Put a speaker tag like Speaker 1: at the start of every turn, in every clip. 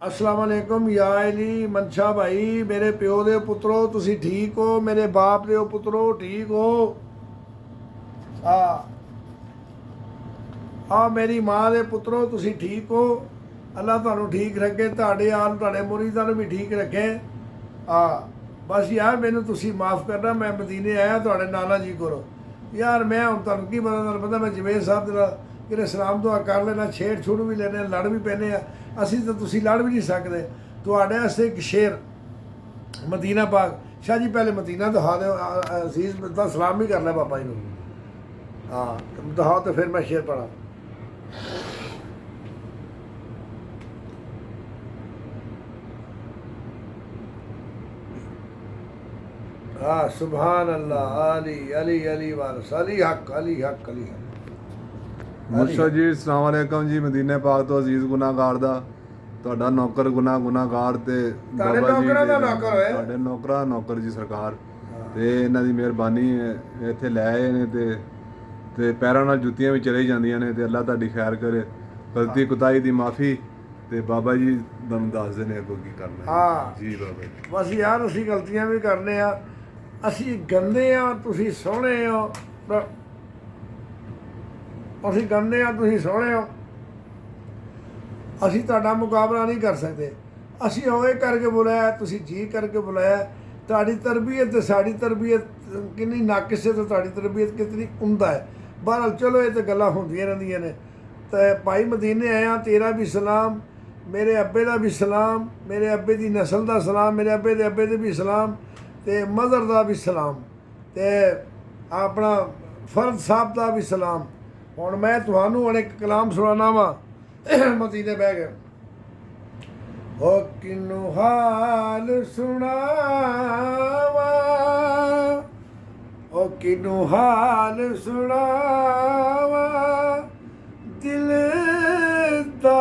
Speaker 1: अस्सलाम वालेकुम या अली मनशा भाई मेरे प्यो दे पुत्रो तुसी ठीक हो मेरे बाप दे पुत्रो ठीक हो आ मेरी माँ दे पुत्रो तुसी ठीक हो अल्लाह तुहानू ठीक रखे तुहाडे आल तुहाडे मुरीदां नू भी ठीक रखे बस यार मैनू तुसी माफ़ करना मैं मदीने आया तुहाडे नाना जी कोलों यार मैं हुण तुहानू की पता मैं जवेद साहब दे किरे सलाम दुआ कर लेना छेड़ छुड़ भी लेने लड़ भी पैने असी तो तुसी लड़ भी नहीं सकते तुहाडे वास्ते एक शेर मदीना पाक शाह जी पहले मदीना दिखा दो अजीज का सलाम भी कर लिया पापा जी को हाँ दिखाओ तो फिर मैं शेर पढ़ा हाँ सुभान अल्लाह अली अली अली वारस अली हक अली हक अली हक
Speaker 2: ਮੁਰਸ਼ਦ ਜੀ अस्सलाम वालेकुम जी मदीने पाक तो अजीज गुनाहगार ਦਾ ਤੁਹਾਡਾ ਨੌਕਰ ਗੁਨਾਹਗਾਰ ਤੇ
Speaker 1: ਤੁਹਾਡੇ ਨੌਕਰਾਂ ਦਾ ਨੌਕਰ ਹੋਇਆ
Speaker 2: ਤੁਹਾਡੇ ਨੌਕਰਾਂ ਨੌਕਰ ਜੀ ਸਰਕਾਰ ਤੇ ਇਹਨਾਂ ਦੀ ਮਿਹਰਬਾਨੀ ਇੱਥੇ ਲੈ ਆਏ ਨੇ ਤੇ ਪੈਰਾਂ ਨਾਲ ਜੁੱਤੀਆਂ ਵੀ ਚਲੇ ਜਾਂਦੀਆਂ ਨੇ ਤੇ ਅੱਲਾਹ ਤੁਹਾਡੀ ਖੈਰ ਕਰੇ ਗਲਤੀ ਕੁਤਾਈ ਦੀ ਮਾਫੀ ਤੇ ਬਾਬਾ ਜੀ ਤੁਹਾਨੂੰ ਦੱਸਦੇ ਨੇ ਅੱਗੋਂ ਕੀ ਕਰਨਾ
Speaker 1: ਹਾਂ
Speaker 2: ਜੀ ਬਾਬਾ ਜੀ
Speaker 1: ਬਸ ਯਾਰ ਅਸੀਂ ਗਲਤੀਆਂ ਵੀ ਕਰਨੇ ਆ ਅਸੀਂ ਗੰਦੇ ਆ ਤੁਸੀਂ ਸੋਹਣੇ ਹੋ ਅਸੀਂ ਗੰਦੇ ਆ ਤੁਸੀਂ ਸੋਹਣੇ ਹੋ ਅਸੀਂ ਤੁਹਾਡਾ ਮੁਕਾਬਲਾ ਨਹੀਂ ਕਰ ਸਕਦੇ ਅਸੀਂ ਹੋਏ ਕਰਕੇ ਬੁਲਾਇਆ ਤੁਸੀਂ ਜੀ ਕਰਕੇ ਬੁਲਾਇਆ ਤੁਹਾਡੀ ਤਰਬੀਅਤ ਤੇ ਸਾਡੀ ਤਰਬੀਅਤ ਕਿੰਨੀ ਨਾਕਿਸ ਹੈ ਤੇ ਤੁਹਾਡੀ ਤਰਬੀਅਤ ਕਿਤਨੀ ਉਮਦਾ ਹੈ ਬਹਰਹਾਲ ਚਲੋ ਇਹ ਤਾਂ ਗੱਲਾਂ ਹੁੰਦੀਆਂ ਰਹਿੰਦੀਆਂ ਨੇ ਤੇ ਭਾਈ ਮਦੀਨੇ ਆਇਆ ਤੇਰਾ ਵੀ ਸਲਾਮ ਮੇਰੇ ਅੱਬੇ ਦਾ ਵੀ ਸਲਾਮ ਮੇਰੇ ਅੱਬੇ ਦੀ ਨਸਲ ਦਾ ਸਲਾਮ ਮੇਰੇ ਅੱਬੇ ਦੇ ਵੀ ਸਲਾਮ ਤੇ ਮਦਰ ਦਾ ਵੀ ਸਲਾਮ ਤੇ ਆਪਣਾ ਫਰਦ ਸਾਹਿਬ ਦਾ ਵੀ ਸਲਾਮ ਹੁਣ ਮੈਂ ਤੁਹਾਨੂੰ ਹੁਣ ਇੱਕ ਕਲਾਮ ਸੁਣਾਉਣਾ ਵਾ ਮਦੀਨੇ ਬਹਿ ਕੇ ਹੋ ਕਿਨੂੰ ਹਾਲ ਸੁਣਾਵਾ ਹੋ ਕਿਨੂੰ ਹਾਲ ਸੁਣਾਵਾ ਦਿਲ ਦਾ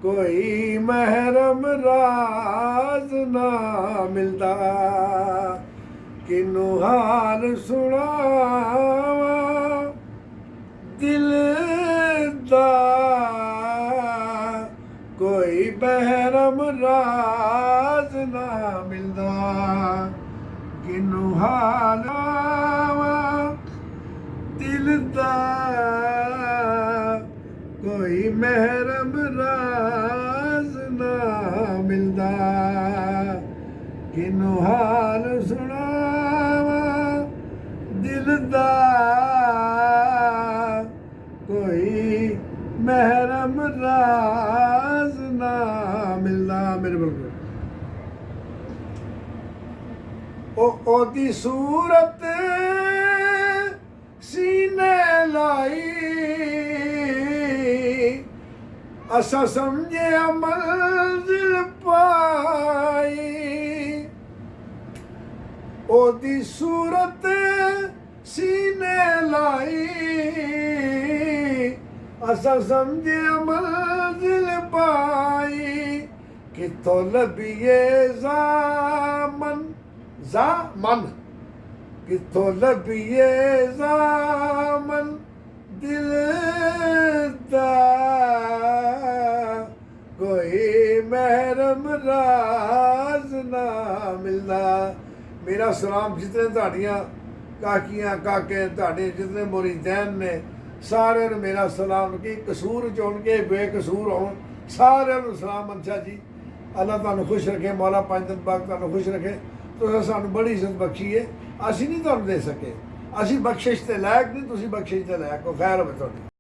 Speaker 1: ਕੋਈ ਮਹਿਰਮ ਰਾਜ਼ ਨਾ ਮਿਲਦਾ ਕਿਨੂੰ ਹਾਲ ਸੁਣਾਵਾ ਦਿਲ ਦਾ ਕੋਈ ਬਹਿਰਮ ਰਾਜ਼ ਨਾ ਮਿਲਦਾ ਕਿਨੂੰ ਹਾਲ ਦਿਲ ਦਾ ਕੋਈ ਮਹਿਰਮ ਰਾਜ਼ ਨਾ ਮਿਲਦਾ ਕਿਨੂੰ ਹਾਲ ਸੁਣਾਵਾ ਦਿਲ ਦਾ ਕੋਈ ਮਹਿਰਮ ਰਾਜ਼ ਨਾ ਮਿਲਦਾ ਮੇਰੇ ਬਿਲਕੁਲ ਉਹਦੀ ਸੂਰਤ ਸੀਨੇ ਲਾਈ ਅਸਾਂ ਸਮਝਿਆ ਮੰਜ਼ਿਲ ਪਾਈ ਉਹਦੀ ਸੂਰਤ ਸੀਨੇ ਲਾਈ ਅਸਾਂ ਸਮਝਿਆ ਮੰਜ਼ਿਲ ਪਾਈ ਕਿੱਥੋਂ ਲੱਭੀਏ ਜ਼ਾਮਨ ਕਿੱਥੋਂ ਲੱਭੀਏ ਜ਼ਾਮਨ ਦਿਲ ਦਾ ਕੋਈ ਮਹਿਰਮ ਰਾਜ਼ ਨਾ ਮਿਲਦਾ ਮੇਰਾ ਸਲਾਮ ਜਿਤਨੇ ਤੁਹਾਡੀਆਂ ਕਾਕੀਆਂ ਕਾਕੇ ਤੁਹਾਡੇ ਜਿਤਨੇ ਮੁਰੀਦੈਨ ਨੇ ਸਾਰਿਆਂ ਨੂੰ ਮੇਰਾ ਸਲਾਮ ਕਿ ਕਸੂਰ ਚੁਣ ਕੇ ਬੇਕਸੂਰ ਹੋਣ ਸਾਰਿਆਂ ਨੂੰ ਸਲਾਮ ਮਨਸ਼ਾ ਜੀ ਅੱਲਾਹ ਤੁਹਾਨੂੰ ਖੁਸ਼ ਰੱਖੇ ਮੌਲਾ ਪੰਜ ਦਿਨ ਬਾਅਦ ਤੁਹਾਨੂੰ ਖੁਸ਼ ਰੱਖੇ ਤੁਸੀਂ ਸਾਨੂੰ ਬੜੀ ਇੱਜ਼ਤ ਬਖਸ਼ੀ ਹੈ ਅਸੀਂ ਨਹੀਂ ਤੁਹਾਨੂੰ ਦੇ ਸਕੇ ਅਸੀਂ ਬਖਸ਼ਿਸ਼ ਤੇ ਲਾਇਕ ਨਹੀਂ ਤੁਸੀਂ ਬਖਸ਼ਿਸ਼ ਤੇ ਲਾਇਕ ਹੋ ਖੈਰ ਹੋਵੇ ਤੁਹਾਡੀ